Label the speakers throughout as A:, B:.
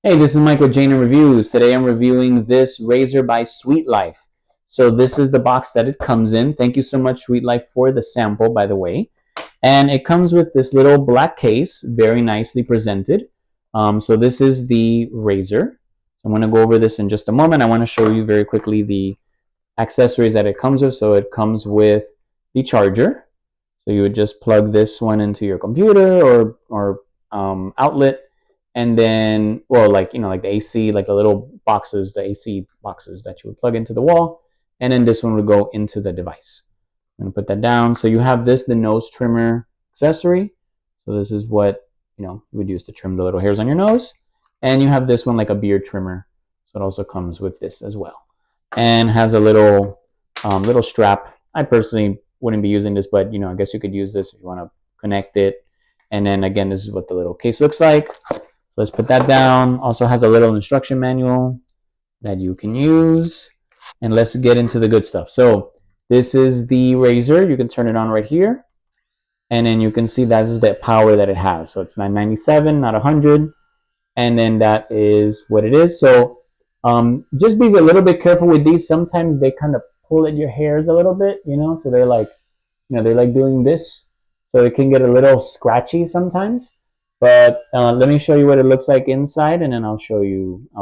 A: Hey, this is Mike with Jane Reviews. Today I'm reviewing this razor by Sweet Life. So this is the box that it comes in. Thank you so much, Sweet Life, for the sample, by the way. And it comes with this little black case, very nicely presented. So this is the razor. I'm going to go over this in just a moment. I want to show you very quickly the accessories that it comes with. So it comes with the charger. So you would just plug this one into your computer or outlet, and then, well, like like the AC, like the little boxes, the AC boxes that you would plug into the wall, and then this one would go into the device. I'm gonna put that down. So you have this, the nose trimmer accessory. So this is what you would use to trim the little hairs on your nose, and you have this one like a beard trimmer. So it also comes with this as well, and has a little strap. I personally wouldn't be using this, but I guess you could use this if you want to connect it. And then again, this is what the little case looks like. So let's put that down. Also has a little instruction manual that you can use. And let's get into the good stuff. So this is the razor. You can turn it on right here. And then you can see that is the power that it has. So it's 997, not 100. And then that is what it is. So just be a little bit careful with these. Sometimes they kind of pull at your hairs a little bit, so they're like, they're like doing this. So it can get a little scratchy sometimes. But let me show you what it looks like inside, and then I'll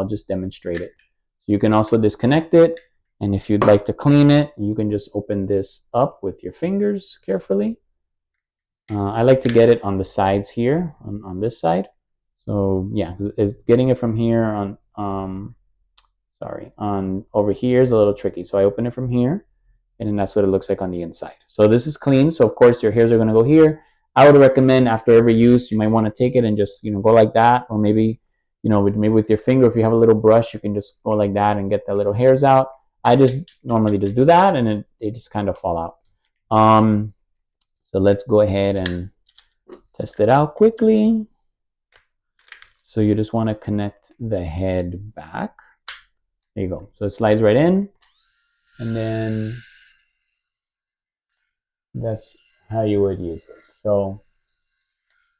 A: just demonstrate it. So you can also disconnect it. And if you'd like to clean it, you can just open this up with your fingers carefully. I like to get it on the sides here, on this side. So yeah, it's getting it from here on over here is a little tricky. So I open it from here, and then that's what it looks like on the inside. So this is clean. So of course your hairs are going to go here. I would recommend after every use, you might want to take it and just go like that, or maybe maybe with your finger, if you have a little brush, you can just go like that and get the little hairs out. I just normally just do that, and then they just kind of fall out. So let's go ahead and test it out quickly. So you just want to connect the head back. There you go. So it slides right in, and then that's how you would use it. So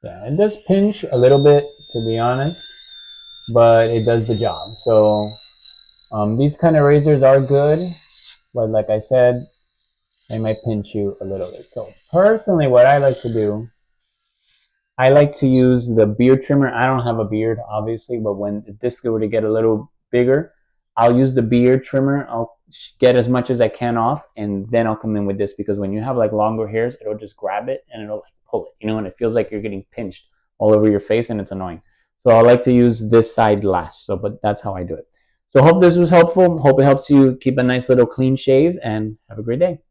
A: yeah, it does pinch a little bit, to be honest, but it does the job. So these kind of razors are good, but like I said, they might pinch you a little bit. So personally, what I like to do, I like to use the beard trimmer. I don't have a beard, obviously, but when this were to get a little bigger, I'll use the beard trimmer. I'll get as much as I can off, and then I'll come in with this, because when you have like longer hairs, it'll just grab it and it'll like pull it, and it feels like you're getting pinched all over your face, and it's annoying. So I like to use this side last. So, but that's how I do it. So hope this was helpful. Hope it helps you keep a nice little clean shave, and have a great day.